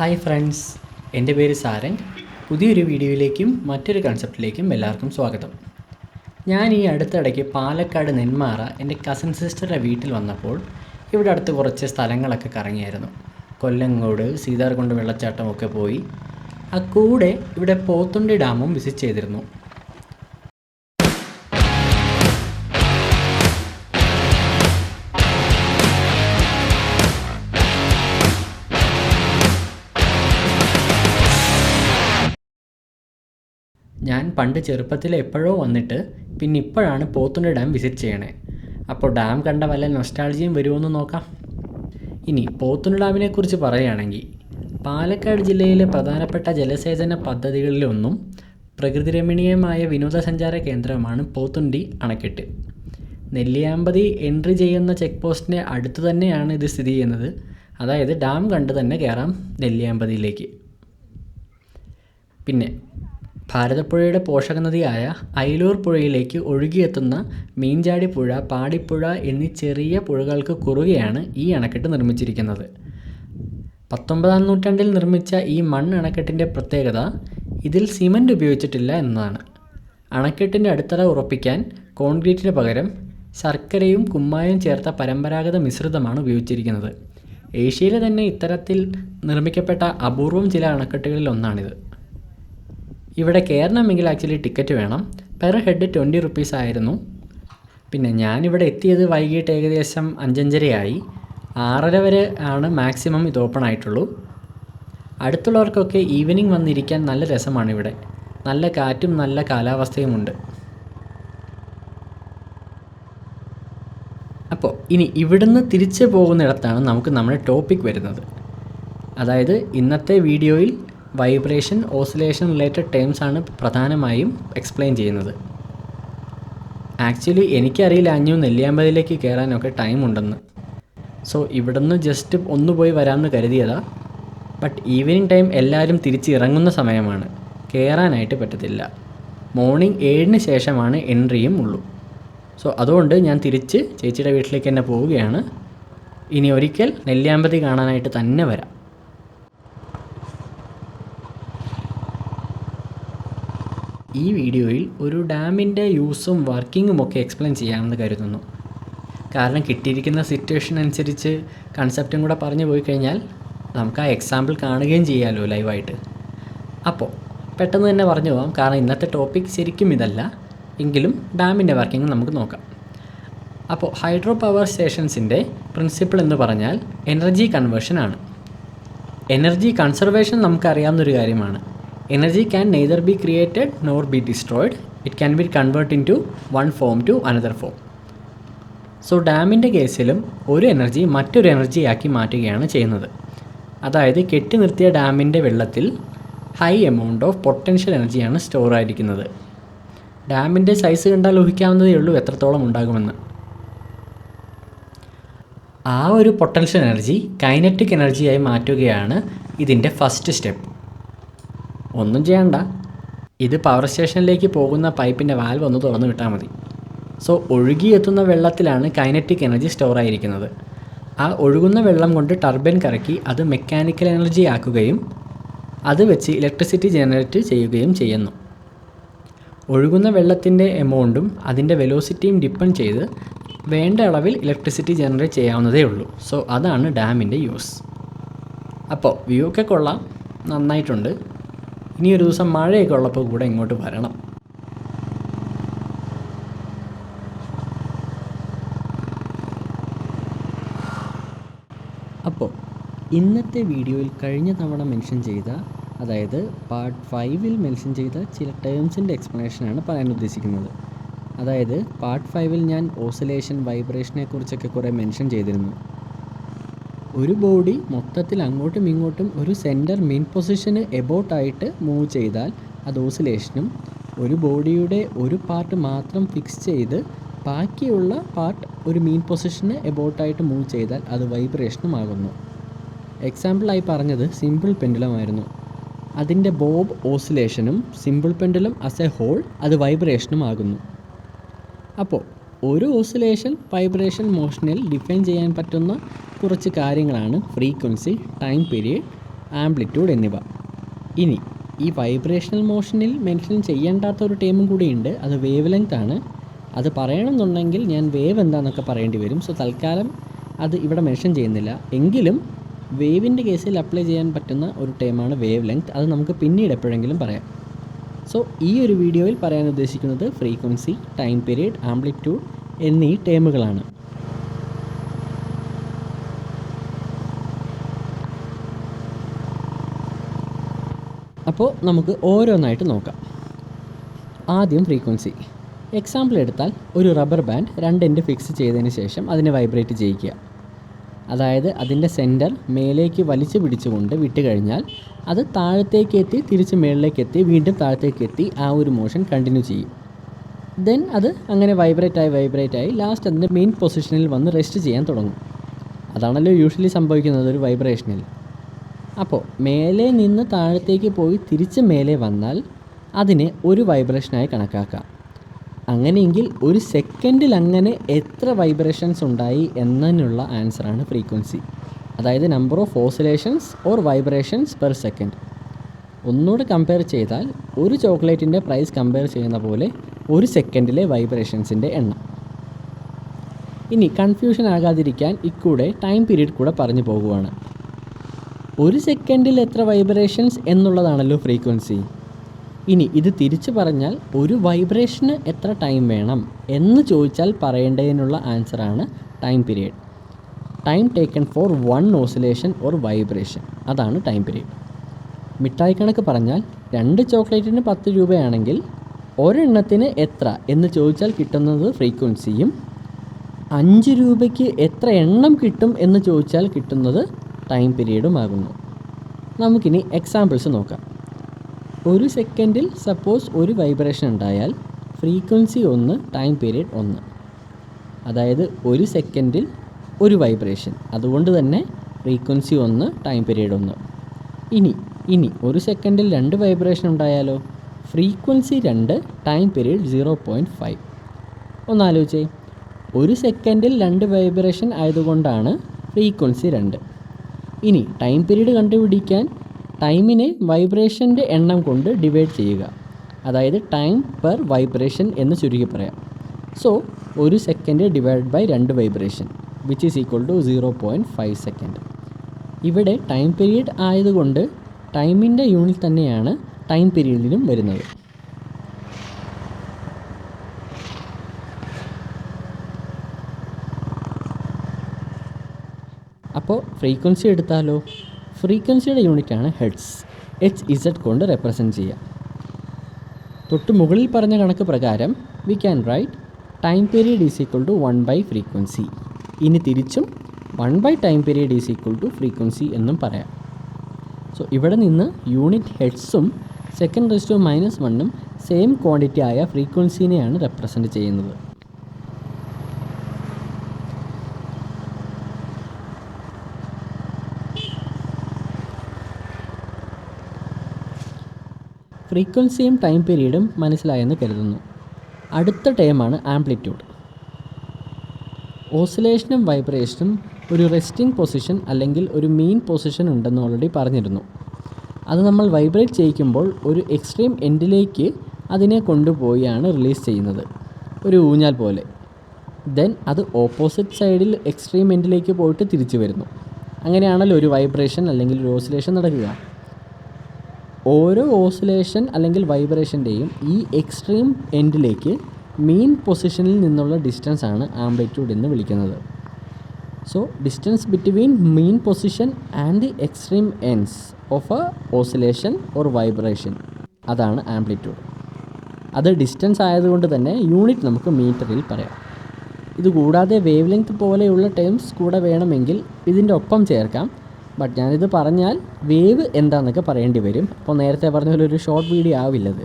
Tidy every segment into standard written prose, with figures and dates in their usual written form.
Hi friends, എൻ്റെ പേര് സാരംഗ്. പുതിയൊരു വീഡിയോയിലേക്കും മറ്റൊരു കൺസെപ്റ്റിലേക്കും എല്ലാവർക്കും സ്വാഗതം. ഞാൻ ഈ അടുത്തിടയ്ക്ക് പാലക്കാട് നെന്മാറ എൻ്റെ കസിൻ സിസ്റ്ററുടെ വീട്ടിൽ വന്നപ്പോൾ ഇവിടെ അടുത്ത് കുറച്ച് സ്ഥലങ്ങളൊക്കെ കറങ്ങിയായിരുന്നു. കൊല്ലങ്കോട്, സീതാർകുണ്ട് വെള്ളച്ചാട്ടമൊക്കെ പോയി. കൂടെ ഇവിടെ പോത്തുണ്ടി ഡാമും വിസിറ്റ് ചെയ്തിരുന്നു. ഞാൻ പണ്ട് ചെറുപ്പത്തിൽ എപ്പോഴോ വന്നിട്ട് പിന്നെ ഇപ്പോഴാണ് പോത്തുണ്ടി ഡാം വിസിറ്റ് ചെയ്യണേ. അപ്പോൾ ഡാം കണ്ട വല്ല നൊസ്റ്റാൾജിയും വരുമോയെന്ന് നോക്കാം. ഇനി പോത്തുണ്ടി ഡാമിനെക്കുറിച്ച് പറയുകയാണെങ്കിൽ, പാലക്കാട് ജില്ലയിലെ പ്രധാനപ്പെട്ട ജലസേചന പദ്ധതികളിലൊന്നും പ്രകൃതിരമണീയമായ വിനോദസഞ്ചാര കേന്ദ്രമാണ് പോത്തുണ്ടി അണക്കെട്ട്. നെല്ലിയാമ്പതി എൻട്രി ചെയ്യുന്ന ചെക്ക് പോസ്റ്റിൻ്റെ അടുത്ത് തന്നെയാണ് ഇത് സ്ഥിതി ചെയ്യുന്നത്. അതായത് ഡാം കണ്ട് തന്നെ കയറാം നെല്ലിയാമ്പതിയിലേക്ക്. പിന്നെ ഭാരതപ്പുഴയുടെ പോഷക നദിയായ അയിലൂർ പുഴയിലേക്ക് ഒഴുകിയെത്തുന്ന മീൻചാടി പുഴ, പാടിപ്പുഴ എന്നീ ചെറിയ പുഴകൾക്ക് കുറുകെയാണ് ഈ അണക്കെട്ട് നിർമ്മിച്ചിരിക്കുന്നത്. 19-ാം നൂറ്റാണ്ടിൽ നിർമ്മിച്ച ഈ അണക്കെട്ടിൻ്റെ പ്രത്യേകത ഇതിൽ സിമൻറ്റ് ഉപയോഗിച്ചിട്ടില്ല എന്നതാണ്. അണക്കെട്ടിൻ്റെ അടിത്തറ ഉറപ്പിക്കാൻ കോൺക്രീറ്റിന് പകരം ശർക്കരയും കുമ്മായവും ചേർത്ത പരമ്പരാഗത മിശ്രിതമാണ് ഉപയോഗിച്ചിരിക്കുന്നത്. ഏഷ്യയിലെ തന്നെ ഇത്തരത്തിൽ നിർമ്മിക്കപ്പെട്ട അപൂർവം ചില അണക്കെട്ടുകളിൽ ഒന്നാണിത്. ഇവിടെ കയറണമെങ്കിൽ ആക്ച്വലി ടിക്കറ്റ് വേണം. പെർ ഹെഡ് 20 റുപ്പീസ് ആയിരുന്നു. പിന്നെ ഞാനിവിടെ എത്തിയത് വൈകിട്ട് ഏകദേശം 5:30 6:30 വരെ ആണ് മാക്സിമം ഇത് ഓപ്പൺ ആയിട്ടുള്ളൂ. അടുത്തുള്ളവർക്കൊക്കെ ഈവനിങ് വന്നിരിക്കാൻ നല്ല രസമാണ്. ഇവിടെ നല്ല കാറ്റും നല്ല കാലാവസ്ഥയുമുണ്ട്. അപ്പോൾ ഇനി ഇവിടുന്ന് തിരിച്ച് പോകുന്നിടത്താണ് നമുക്ക് നമ്മുടെ ടോപ്പിക് വരുന്നത്. അതായത് ഇന്നത്തെ വീഡിയോയിൽ വൈബ്രേഷൻ, ഓസിലേഷൻ റിലേറ്റഡ് ടേംസ് ആണ് പ്രധാനമായും എക്സ്പ്ലെയിൻ ചെയ്യുന്നത്. ആക്ച്വലി എനിക്കറിയില്ല അഞ്ഞു നെല്ലിയാമ്പതിയിലേക്ക് കയറാനൊക്കെ ടൈം ഉണ്ടെന്ന്. സോ ഇവിടുന്ന് ജസ്റ്റ് ഒന്ന് പോയി വരാമെന്ന് കരുതിയതാണ്. ബട്ട് ഈവനിങ് ടൈം എല്ലാവരും തിരിച്ചിറങ്ങുന്ന സമയമാണ്, കയറാനായിട്ട് പറ്റത്തില്ല. മോർണിംഗ് 7-ന് ശേഷമാണ് എൻട്രിയും ഉള്ളൂ. സോ അതുകൊണ്ട് ഞാൻ തിരിച്ച് ചേച്ചിയുടെ വീട്ടിലേക്ക് തന്നെ പോവുകയാണ്. ഇനി ഒരിക്കൽ നെല്ലിയാമ്പതി കാണാനായിട്ട് തന്നെ വരാം. ഈ വീഡിയോയിൽ ഒരു ഡാമിൻ്റെ യൂസും വർക്കിങ്ങും ഒക്കെ എക്സ്പ്ലെയിൻ ചെയ്യാമെന്ന് കരുതുന്നു. കാരണം കിട്ടിയിരിക്കുന്ന സിറ്റുവേഷൻ അനുസരിച്ച് കൺസെപ്റ്റും കൂടെ പറഞ്ഞു പോയി കഴിഞ്ഞാൽ നമുക്ക് ആ എക്സാമ്പിൾ കാണുകയും ചെയ്യാമല്ലോ ലൈവായിട്ട്. അപ്പോൾ പെട്ടെന്ന് തന്നെ പറഞ്ഞു പോകാം, കാരണം ഇന്നത്തെ ടോപ്പിക് ശരിക്കും ഇതല്ല. എങ്കിലും ഡാമിൻ്റെ വർക്കിംഗ് നമുക്ക് നോക്കാം. അപ്പോൾ ഹൈഡ്രോ പവർ സ്റ്റേഷൻസിൻ്റെ പ്രിൻസിപ്പിൾ എന്ന് പറഞ്ഞാൽ എനർജി കൺവേർഷനാണ്. എനർജി കൺസർവേഷൻ നമുക്കറിയാവുന്നൊരു കാര്യമാണ്. Energy can neither be created nor be destroyed. It can be converted into one form to another form. So ഡാമിൻ്റെ കേസിലും ഒരു എനർജി മറ്റൊരു എനർജിയാക്കി മാറ്റുകയാണ് ചെയ്യുന്നത്. അതായത് കെട്ടി നിർത്തിയ ഡാമിൻ്റെ വെള്ളത്തിൽ ഹൈ എമൗണ്ട് ഓഫ് പൊട്ടൻഷ്യൽ എനർജിയാണ് സ്റ്റോർ ആയിരിക്കുന്നത്. ഡാമിൻ്റെ സൈസ് കണ്ടാൽ ഊഹിക്കാവുന്നതേ ഉള്ളൂ എത്രത്തോളം ഉണ്ടാകുമെന്ന്. ആ ഒരു പൊട്ടൻഷ്യൽ എനർജി കൈനറ്റിക് എനർജിയായി മാറ്റുകയാണ് ഇതിൻ്റെ ഫസ്റ്റ് സ്റ്റെപ്പ്. ഒന്നും ചെയ്യണ്ട, ഇത് പവർ സ്റ്റേഷനിലേക്ക് പോകുന്ന പൈപ്പിൻ്റെ വാൽവ് ഒന്ന് തുറന്നു വിട്ടാൽ മതി. സോ ഒഴുകിയെത്തുന്ന വെള്ളത്തിലാണ് കൈനറ്റിക് എനർജി സ്റ്റോർ ആയിരിക്കുന്നത്. ആ ഒഴുകുന്ന വെള്ളം കൊണ്ട് ടർബൈൻ കറക്കി അത് മെക്കാനിക്കൽ എനർജി ആക്കുകയും അത് വെച്ച് ഇലക്ട്രിസിറ്റി ജനറേറ്റ് ചെയ്യുകയും ചെയ്യുന്നു. ഒഴുകുന്ന വെള്ളത്തിൻ്റെ എമൗണ്ടും അതിൻ്റെ വെലോസിറ്റിയും ഡിപ്പെൻഡ് ചെയ്ത് വേണ്ട അളവിൽ ഇലക്ട്രിസിറ്റി ജനറേറ്റ് ചെയ്യാവുന്നതേ ഉള്ളൂ. സോ അതാണ് ഡാമിൻ്റെ യൂസ്. അപ്പോൾ വ്യൂ ഒക്കെ കൊള്ളാം, നന്നായിട്ടുണ്ട്. ഇനി ഒരു ദിവസം മഴയൊക്കെ ഉള്ളപ്പോൾ കൂടെ ഇങ്ങോട്ട് വരണം. അപ്പോൾ ഇന്നത്തെ വീഡിയോയിൽ കഴിഞ്ഞ തവണ മെൻഷൻ ചെയ്ത, അതായത് പാർട്ട് 5-ൽ മെൻഷൻ ചെയ്ത ചില ടേംസിൻ്റെ എക്സ്പ്ലനേഷനാണ് പറയാൻ ഉദ്ദേശിക്കുന്നത്. അതായത് പാർട്ട് 5-ൽ ഞാൻ ഓസിലേഷൻ, വൈബ്രേഷനെ കുറിച്ചൊക്കെ കുറേ മെൻഷൻ ചെയ്തിരുന്നു. ഒരു ബോഡി മൊത്തത്തിൽ അങ്ങോട്ടും ഇങ്ങോട്ടും ഒരു സെൻറ്റർ മെയിൻ പൊസിഷന് എബൌട്ടായിട്ട് മൂവ് ചെയ്താൽ അത് ഓസിലേഷനും, ഒരു ബോഡിയുടെ ഒരു പാർട്ട് മാത്രം ഫിക്സ് ചെയ്ത് ബാക്കിയുള്ള പാർട്ട് ഒരു മെയിൻ പൊസിഷന് എബൌട്ടായിട്ട് മൂവ് ചെയ്താൽ അത് വൈബ്രേഷനും ആകുന്നു. എക്സാമ്പിളായി പറഞ്ഞത് സിമ്പിൾ പെൻഡുലം ആയിരുന്നു. അതിൻ്റെ ബോബ് ഓസിലേഷനും simple pendulum as a whole അത് വൈബ്രേഷനും ആകുന്നു. അപ്പോൾ ഒരു ഓസിലേഷൻ, വൈബ്രേഷൻ, മോഷനിൽ ഡിഫൈൻ ചെയ്യാൻ പറ്റുന്ന കുറച്ച് കാര്യങ്ങളാണ് ഫ്രീക്വൻസി, ടൈം പീരിയഡ്, ആംപ്ലിറ്റ്യൂഡ് എന്നിവ. ഇനി ഈ വൈബ്രേഷണൽ മോഷനിൽ മെൻഷൻ ചെയ്യേണ്ടാത്ത ഒരു ടേമും കൂടിയുണ്ട്, അത് വേവ് ലെങ്ത് ആണ്. അത് പറയണമെന്നുണ്ടെങ്കിൽ ഞാൻ വേവ് എന്താണെന്നൊക്കെ പറയേണ്ടി വരും. സോ തൽക്കാലം അത് ഇവിടെ മെൻഷൻ ചെയ്യുന്നില്ല. എങ്കിലും വേവിൻ്റെ കേസിൽ അപ്ലൈ ചെയ്യാൻ പറ്റുന്ന ഒരു ടേമാണ് വേവ് ലെങ്ത്. അത് നമുക്ക് പിന്നീട് എപ്പോഴെങ്കിലും പറയാം. സോ ഈ ഒരു വീഡിയോയിൽ പറയാൻ ഉദ്ദേശിക്കുന്നത് ഫ്രീക്വൻസി, ടൈം പീരീഡ്, ആംപ്ലിറ്റ്യൂഡ് എന്നീ ടേമുകളാണ്. അപ്പോൾ നമുക്ക് ഓരോന്നായിട്ട് നോക്കാം. ആദ്യം ഫ്രീക്വൻസി. എക്സാമ്പിൾ എടുത്താൽ ഒരു റബ്ബർ ബാൻഡ് 2 എൻഡ് ഫിക്സ് ചെയ്തതിന് ശേഷം അതിനെ വൈബ്രേറ്റ് ചെയ്യിക്കുക. അതായത് അതിൻ്റെ സെൻറ്റർ മേലേക്ക് വലിച്ചു പിടിച്ചുകൊണ്ട് വിട്ട് കഴിഞ്ഞാൽ അത് താഴത്തേക്ക് എത്തി തിരിച്ച് മേളിലേക്ക് എത്തി വീണ്ടും താഴത്തേക്ക് എത്തി ആ ഒരു മോഷൻ കണ്ടിന്യൂ ചെയ്യും. ദെൻ അത് അങ്ങനെ വൈബ്രേറ്റായി ലാസ്റ്റ് അതിൻ്റെ മെയിൻ പൊസിഷനിൽ വന്ന് റെസ്റ്റ് ചെയ്യാൻ തുടങ്ങും. അതാണല്ലോ യൂഷ്വലി സംഭവിക്കുന്നത് ഒരു വൈബ്രേഷനിൽ. അപ്പോൾ മേലെ നിന്ന് താഴത്തേക്ക് പോയി തിരിച്ച് മേലെ വന്നാൽ അതിനെ ഒരു വൈബ്രേഷനായി കണക്കാക്കാം. അങ്ങനെയെങ്കിൽ ഒരു സെക്കൻഡിൽ അങ്ങനെ എത്ര വൈബ്രേഷൻസ് ഉണ്ടായി എന്നതിനുള്ള ആൻസറാണ് ഫ്രീക്വൻസി. അതായത് number of oscillations or vibrations per second. ഒന്നുകൂടെ കമ്പയർ ചെയ്താൽ ഒരു ചോക്ലേറ്റിൻ്റെ പ്രൈസ് കമ്പയർ ചെയ്യുന്ന പോലെ ഒരു സെക്കൻഡിലെ വൈബ്രേഷൻസിൻ്റെ എണ്ണം. ഇനി കൺഫ്യൂഷൻ ആകാതിരിക്കാൻ ഇക്കൂടെ ടൈം പീരീഡ് കൂടെ പറഞ്ഞു പോകുവാണ്. ഒരു സെക്കൻഡിൽ എത്ര വൈബ്രേഷൻസ് എന്നുള്ളതാണല്ലോ ഫ്രീക്വൻസി. ഇനി ഇത് തിരിച്ചു പറഞ്ഞാൽ ഒരു വൈബ്രേഷന് എത്ര ടൈം വേണം എന്ന് ചോദിച്ചാൽ പറയേണ്ടതിനുള്ള ആൻസറാണ് time period. Time taken for 1 oscillation or vibration, അതാണ് ടൈം പീരീഡ്. മിഠായി കണക്ക് പറഞ്ഞാൽ 2 ചോക്ലേറ്റിന് 10 രൂപയാണെങ്കിൽ ഒരെണ്ണത്തിന് എത്ര എന്ന് ചോദിച്ചാൽ കിട്ടുന്നത് ഫ്രീക്വൻസിയും 5 രൂപയ്ക്ക് എത്ര എണ്ണം കിട്ടും എന്ന് ചോദിച്ചാൽ കിട്ടുന്നത് ടൈം പീരീഡുമാകുന്നു. നമുക്കിനി എക്സാമ്പിൾസ് നോക്കാം. ഒരു സെക്കൻഡിൽ സപ്പോസ് ഒരു വൈബ്രേഷൻ ഉണ്ടായാൽ ഫ്രീക്വൻസി 1, ടൈം പീരീഡ് 1. അതായത് ഒരു സെക്കൻഡിൽ ഒരു വൈബ്രേഷൻ, അതുകൊണ്ട് തന്നെ ഫ്രീക്വൻസി 1, ടൈം പീരീഡ് 1. ഇനി ഒരു സെക്കൻഡിൽ 2 വൈബ്രേഷൻ ഉണ്ടായാലോ? Frequency 2, time period 0.5. ഒന്നാലോചിച്ചേ, ഒരു സെക്കൻഡിൽ 2 വൈബ്രേഷൻ ആയതുകൊണ്ടാണ് ഫ്രീക്വൻസി 2. ഇനി ടൈം പീരീഡ് കണ്ടുപിടിക്കാൻ ടൈമിനെ വൈബ്രേഷൻ്റെ എണ്ണം കൊണ്ട് ഡിവൈഡ് ചെയ്യുക. അതായത് ടൈം പെർ വൈബ്രേഷൻ എന്ന് ചുരുക്കി പറയാം. സോ ഒരു second divide by 2 vibration which is equal to 0.5 second. ഇവിടെ ടൈം പീരീഡ് ആയതുകൊണ്ട് ടൈമിൻ്റെ യൂണിറ്റ് തന്നെയാണ് ടൈം പീരീഡിലും വരുന്നത്. അപ്പോൾ ഫ്രീക്വൻസി എടുത്താലോ? ഫ്രീക്വൻസിയുടെ യൂണിറ്റാണ് ഹെർട്സ്. HZ കൊണ്ട് റെപ്രസെൻറ്റ് ചെയ്യാം. തൊട്ട് മുകളിൽ പറഞ്ഞ കണക്ക് പ്രകാരം we can write time period is equal to 1 frequency. ഇനി തിരിച്ചും 1 time period is equal to frequency എന്നും പറയാം. സോ ഇവിടെ നിന്ന് യൂണിറ്റ് ഹെർട്സും (10⁻⁻1) സെയിം ക്വാണ്ടിറ്റി ആയ ഫ്രീക്വൻസിനെയാണ് റെപ്രസെൻറ്റ് ചെയ്യുന്നത്. ഫ്രീക്വൻസിയും ടൈം പീരീഡും മനസ്സിലായെന്ന് കരുതുന്നു. അടുത്ത ടേമാണ് ആംപ്ലിറ്റ്യൂഡ്. ഓസിലേഷനും വൈബ്രേഷനും ഒരു റെസ്റ്റിംഗ് പൊസിഷൻ അല്ലെങ്കിൽ ഒരു മീൻ പൊസിഷൻ ഉണ്ടെന്ന് ഓൾറെഡി പറഞ്ഞിരുന്നു. അത് നമ്മൾ വൈബ്രേറ്റ് ചെയ്യിക്കുമ്പോൾ ഒരു എക്സ്ട്രീം എൻഡിലേക്ക് അതിനെ കൊണ്ടുപോയാണ് റിലീസ് ചെയ്യുന്നത്, ഒരു ഊഞ്ഞാൽ പോലെ. ദെൻ അത് ഓപ്പോസിറ്റ് സൈഡിൽ എക്സ്ട്രീം എൻഡിലേക്ക് പോയിട്ട് തിരിച്ചു വരുന്നു. അങ്ങനെയാണല്ലോ ഒരു വൈബ്രേഷൻ അല്ലെങ്കിൽ ഒരു ഓസിലേഷൻ നടക്കുക. ഓരോ ഓസിലേഷൻ അല്ലെങ്കിൽ വൈബ്രേഷൻ്റെയും ഈ എക്സ്ട്രീം എൻഡിലേക്ക് മീൻ പൊസിഷനിൽ നിന്നുള്ള ഡിസ്റ്റൻസ് ആണ് ആംപ്ലിറ്റ്യൂഡ് എന്ന് വിളിക്കുന്നത്. So distance between mean position and the extreme ends of A oscillation or vibration, അതാണ് ആംപ്ലിറ്റ്യൂഡ്. അത് ഡിസ്റ്റൻസ് ആയതുകൊണ്ട് തന്നെ യൂണിറ്റ് നമുക്ക് മീറ്ററിൽ പറയാം. ഇതുകൂടാതെ വേവ് ലെങ്ത് പോലെയുള്ള ടേംസ് കൂടെ വേണമെങ്കിൽ ഇതിൻ്റെ ഒപ്പം ചേർക്കാം. ബട്ട് ഞാനിത് പറഞ്ഞാൽ വേവ് എന്താണെന്നൊക്കെ പറയേണ്ടി വരും. അപ്പോൾ നേരത്തെ പറഞ്ഞ പോലെ ഒരു ഷോർട്ട് വീഡിയോ ആവില്ലത്.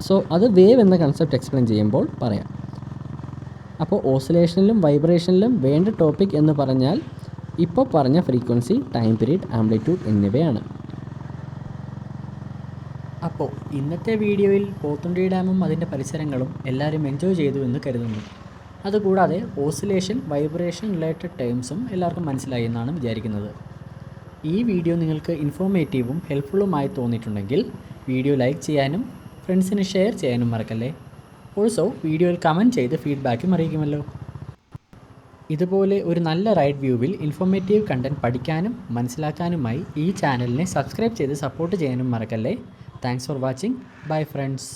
സോ അത് വേവ് എന്ന കൺസെപ്റ്റ് എക്സ്പ്ലെയിൻ ചെയ്യുമ്പോൾ പറയാം. അപ്പോൾ ഓസിലേഷനിലും വൈബ്രേഷനിലും വേണ്ട ടോപ്പിക് എന്ന് പറഞ്ഞാൽ ഇപ്പോൾ പറഞ്ഞ ഫ്രീക്വൻസി, ടൈം പീരീഡ്, ആംപ്ലിറ്റ്യൂഡ് എന്നിവയാണ്. അപ്പോൾ ഇന്നത്തെ വീഡിയോയിൽ പോത്തുണ്ടി ഡാമും അതിൻ്റെ പരിസരങ്ങളും എല്ലാവരും എൻജോയ് ചെയ്തു എന്ന് കരുതുന്നു. അതുകൂടാതെ ഓസിലേഷൻ, വൈബ്രേഷൻ റിലേറ്റഡ് ടേംസും എല്ലാവർക്കും മനസ്സിലായി എന്നാണ് വിചാരിക്കുന്നത്. ഈ വീഡിയോ നിങ്ങൾക്ക് ഇൻഫോർമേറ്റീവും ഹെൽപ്ഫുള്ളുമായി തോന്നിയിട്ടുണ്ടെങ്കിൽ വീഡിയോ ലൈക്ക് ചെയ്യാനും ഫ്രണ്ട്സിന് ഷെയർ ചെയ്യാനും മറക്കല്ലേ. ഓൾസോ വീഡിയോയിൽ കമൻറ്റ് ചെയ്ത് ഫീഡ്ബാക്കും അറിയിക്കുമല്ലോ. ഇതുപോലെ ഒരു നല്ല റൈഡ് വ്യൂവിൽ ഇൻഫോർമേറ്റീവ് കണ്ടൻറ്റ് പഠിക്കാനും മനസ്സിലാക്കാനുമായി ഈ ചാനലിനെ സബ്സ്ക്രൈബ് ചെയ്ത് സപ്പോർട്ട് ചെയ്യാനും മറക്കല്ലേ. Thanks for watching. Bye friends.